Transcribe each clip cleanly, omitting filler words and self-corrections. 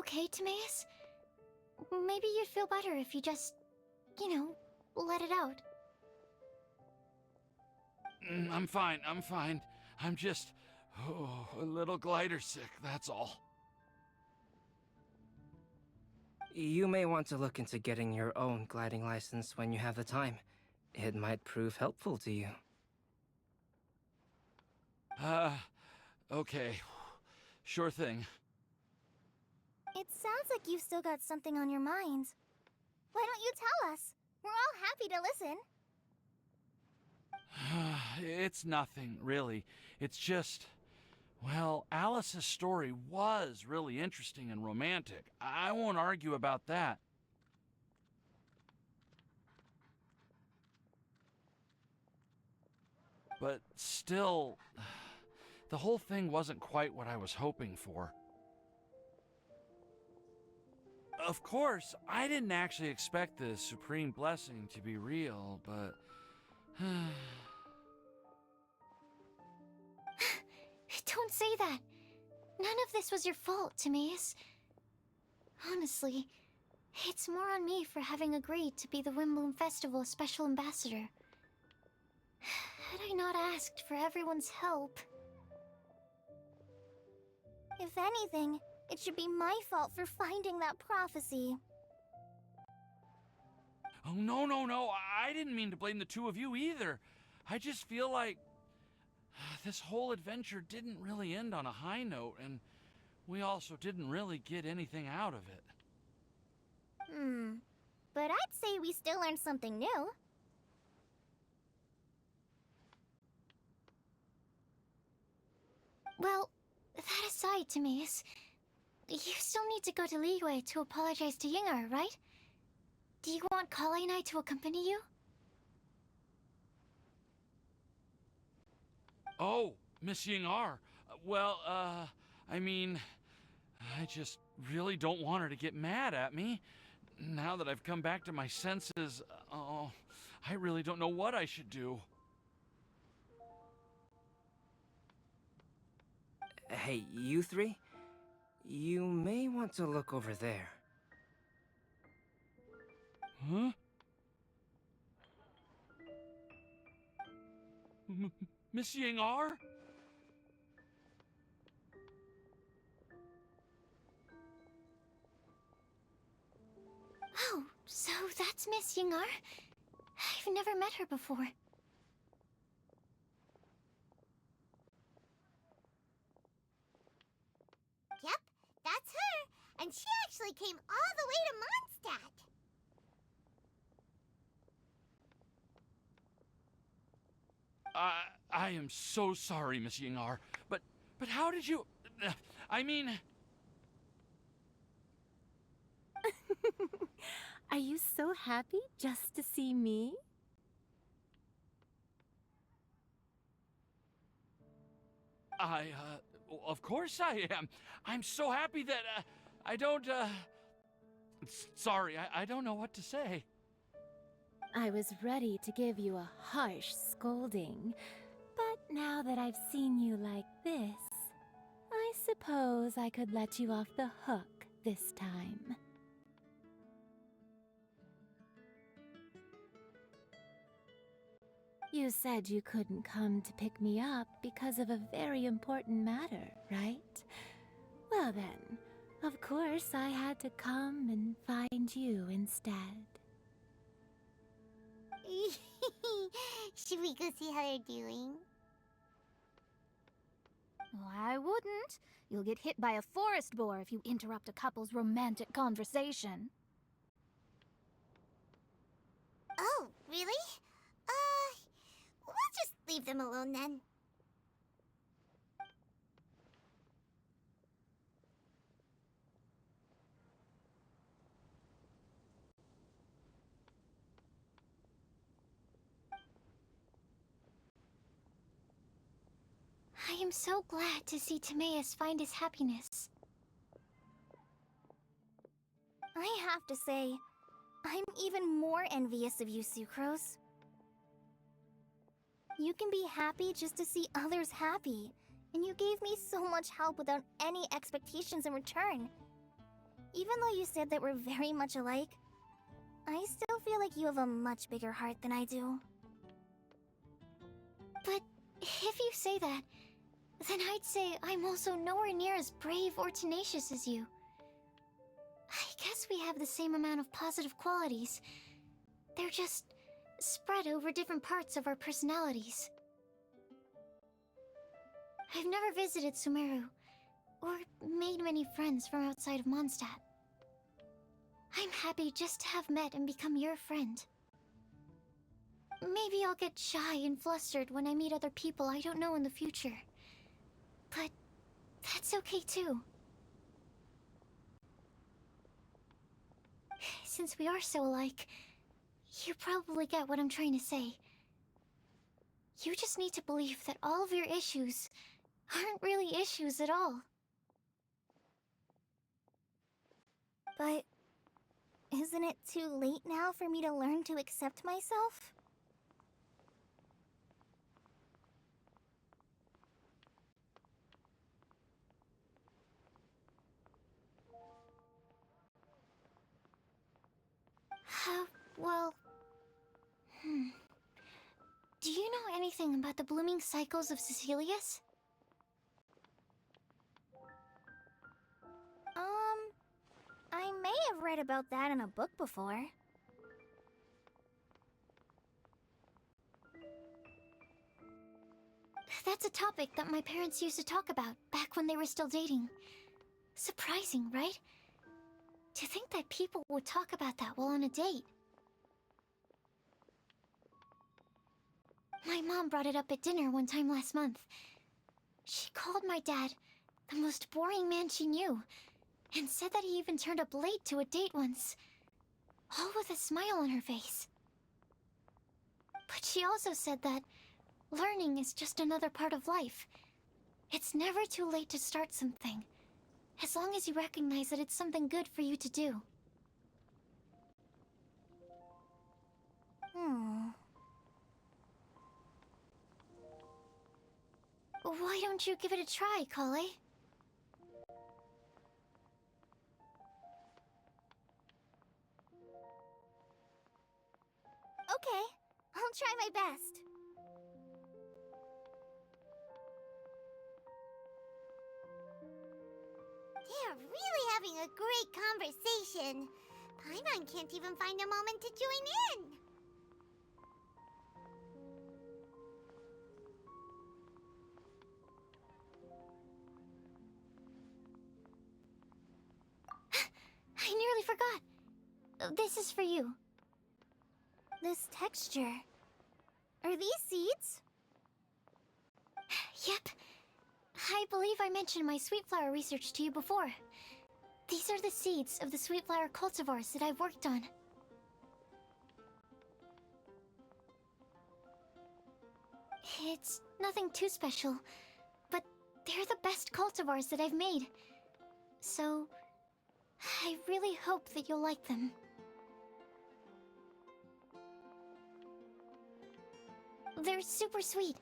okay, Timaeus? Maybe you'd feel better if you just, let it out. I'm fine. I'm just a little glider sick, that's all. You may want to look into getting your own gliding license when you have the time. It might prove helpful to you. Okay. Sure thing. It sounds like you've still got something on your mind. Why don't you tell us? We're all happy to listen. It's nothing, really. It's just... Well, Alice's story was really interesting and romantic. I won't argue about that. But still, the whole thing wasn't quite what I was hoping for. Of course, I didn't actually expect the supreme blessing to be real, but... Don't say that. None of this was your fault, Timaeus. Honestly, it's more on me for having agreed to be the Wimbloom Festival Special Ambassador. Had I not asked for everyone's help... If anything, it should be my fault for finding that prophecy. Oh, no. I didn't mean to blame the two of you either. I just feel like this whole adventure didn't really end on a high note, and we also didn't really get anything out of it. But I'd say we still learned something new. Well, that aside, Timaeus, you still need to go to Liyue to apologize to Yingar, right? Do you want Colei and I to accompany you? Oh, Miss Yingar. Well, I mean, I just really don't want her to get mad at me. Now that I've come back to my senses, I really don't know what I should do. Hey, you three? You may want to look over there. Huh? Miss Yingar? Oh, so that's Miss Yingar? I've never met her before. Yep, that's her. And she actually came all the way to Mondstadt. I am so sorry, Miss Yingar, but how did you... I mean... Are you so happy just to see me? Of course I am. I'm so happy that, I don't, Sorry, I don't know what to say. I was ready to give you a harsh scolding, but now that I've seen you like this, I suppose I could let you off the hook this time. You said you couldn't come to pick me up because of a very important matter, right? Well then, of course I had to come and find you instead. Should we go see how they're doing? Oh, I wouldn't. You'll get hit by a forest boar if you interrupt a couple's romantic conversation. Oh, really? We'll just leave them alone then. I am so glad to see Timaeus find his happiness. I have to say, I'm even more envious of you, Sucrose. You can be happy just to see others happy, and you gave me so much help without any expectations in return. Even though you said that we're very much alike, I still feel like you have a much bigger heart than I do. But if you say that, then I'd say I'm also nowhere near as brave or tenacious as you. I guess we have the same amount of positive qualities. They're just spread over different parts of our personalities. I've never visited Sumeru, or made many friends from outside of Mondstadt. I'm happy just to have met and become your friend. Maybe I'll get shy and flustered when I meet other people I don't know in the future. But that's okay too. Since we are so alike, you probably get what I'm trying to say. You just need to believe that all of your issues aren't really issues at all. But isn't it too late now for me to learn to accept myself? Well... Do you know anything about the blooming cycles of Cecilius? I may have read about that in a book before. That's a topic that my parents used to talk about back when they were still dating. Surprising, right? To think that people would talk about that while on a date. My mom brought it up at dinner one time last month. She called my dad the most boring man she knew, and said that he even turned up late to a date once, all with a smile on her face. But she also said that learning is just another part of life. It's never too late to start something, as long as you recognize that it's something good for you to do. Why don't you give it a try, Coley? Okay, I'll try my best. They're really having a great conversation. Paimon can't even find a moment to join in. I nearly forgot. This is for you. This texture. Are these seeds? Yep. I believe I mentioned my sweet flower research to you before. These are the seeds of the sweet flower cultivars that I've worked on. It's nothing too special, but they're the best cultivars that I've made. So, I really hope that you'll like them. They're super sweet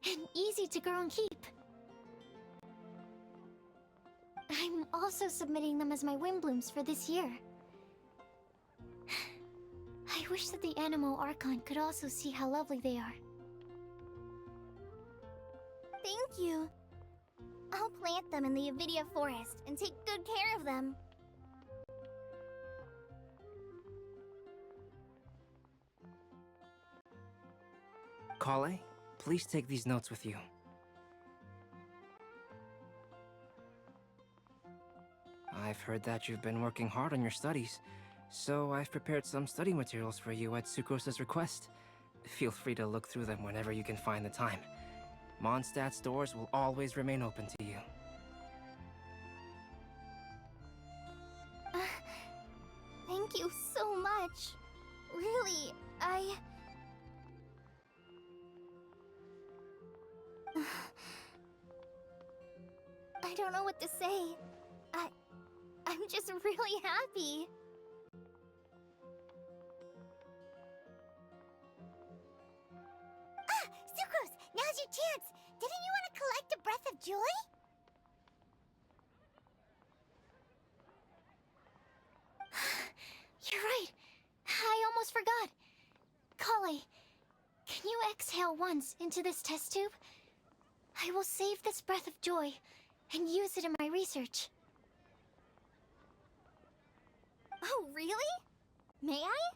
and easy to grow and keep. I'm also submitting them as my wind blooms for this year. I wish that the Animo Archon could also see how lovely they are. Thank you. I'll plant them in the Avidia forest and take good care of them. Colei, please take these notes with you. I've heard that you've been working hard on your studies, so I've prepared some study materials for you at Sucrose's request. Feel free to look through them whenever you can find the time. Mondstadt's doors will always remain open to you. Thank you so much. Really, I don't know what to say. I'm just really happy. Ah! Sucrose! Now's your chance! Didn't you want to collect a breath of joy? Kale, can you exhale once into this test tube? I will save this breath of joy and use it in my research. Oh, really? May I?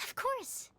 Of course.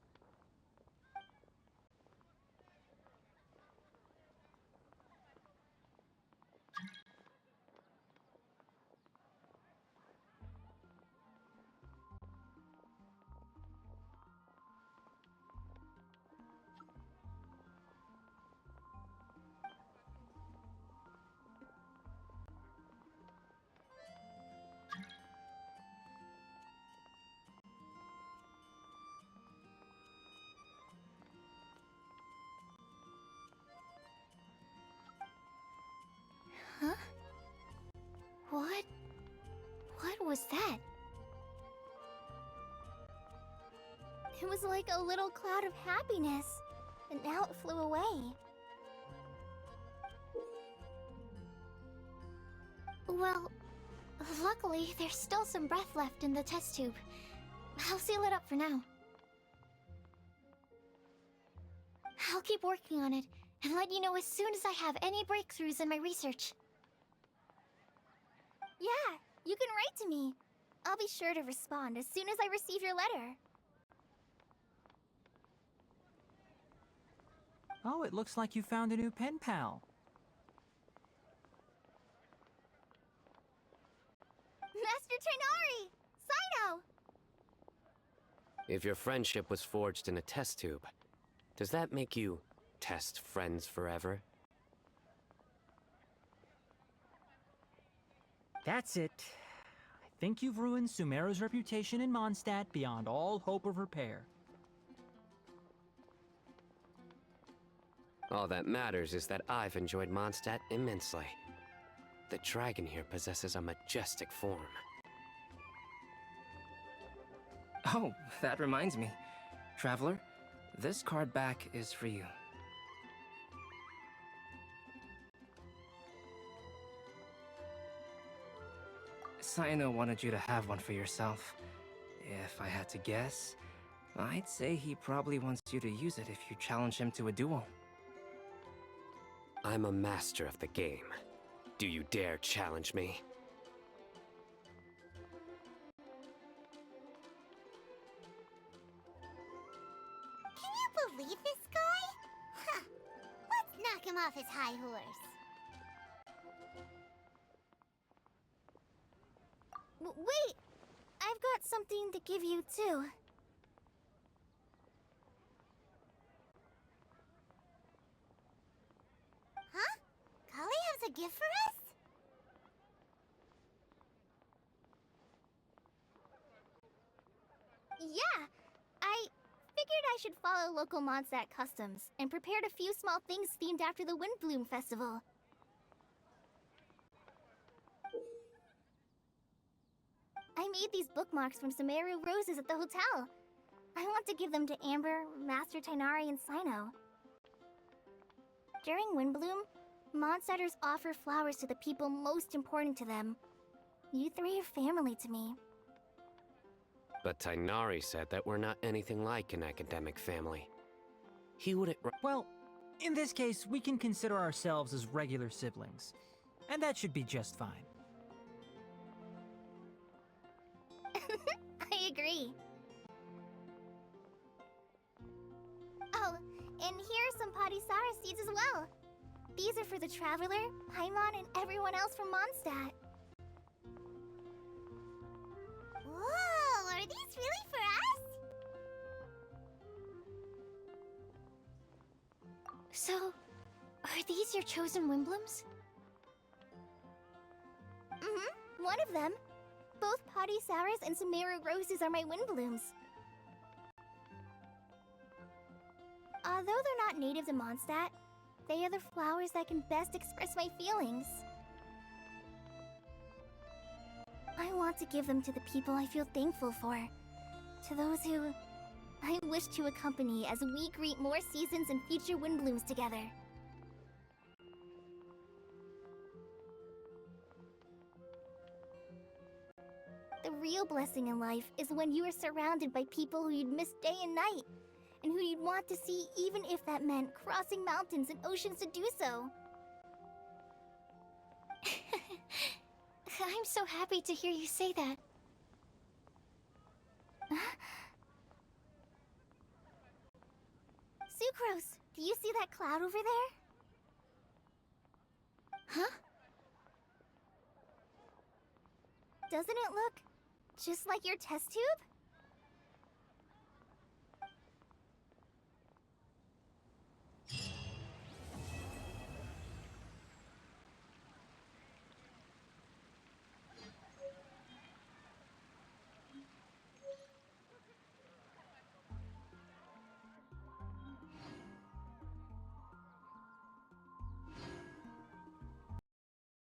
Huh? What was that? It was like a little cloud of happiness, and now it flew away. Well, luckily, there's still some breath left in the test tube. I'll seal it up for now. I'll keep working on it and let you know as soon as I have any breakthroughs in my research. Yeah, you can write to me. I'll be sure to respond as soon as I receive your letter. Oh, it looks like you found a new pen pal. Master Tainari! Sino! If your friendship was forged in a test tube, does that make you test friends forever? That's it. I think you've ruined Sumeru's reputation in Mondstadt beyond all hope of repair. All that matters is that I've enjoyed Mondstadt immensely. The dragon here possesses a majestic form. Oh, that reminds me. Traveler, this card back is for you. Sino wanted you to have one for yourself. If I had to guess, I'd say he probably wants you to use it if you challenge him to a duel. I'm a master of the game. Do you dare challenge me? Can you believe this guy? Huh. Let's knock him off his high horse. Wait! I've got something to give you, too. Huh? Kale has a gift for us? Yeah! I figured I should follow local Mondstadt customs and prepared a few small things themed after the Windbloom Festival. I made these bookmarks from Sumeru roses at the hotel. I want to give them to Amber, Master Tainari, and Sino. During Windbloom, Mondstadters offer flowers to the people most important to them. You three are family to me. But Tainari said that we're not anything like an academic family. He wouldn't... Well, in this case, we can consider ourselves as regular siblings. And that should be just fine. I agree. Oh, and here are some Padisara seeds as well. These are for the Traveler, Paimon, and everyone else from Mondstadt. Whoa, are these really for us? So, are these your chosen Windblooms? Mm-hmm, one of them. Both Padisaras and Sumeru roses are my Windblooms. Although they're not native to Mondstadt, they are the flowers that can best express my feelings. I want to give them to the people I feel thankful for. To those who I wish to accompany as we greet more seasons and future Windblooms together. The real blessing in life is when you are surrounded by people who you'd miss day and night, and who you'd want to see even if that meant crossing mountains and oceans to do so. I'm so happy to hear you say that. Sucrose, do you see that cloud over there? Huh? Doesn't it look just like your test tube?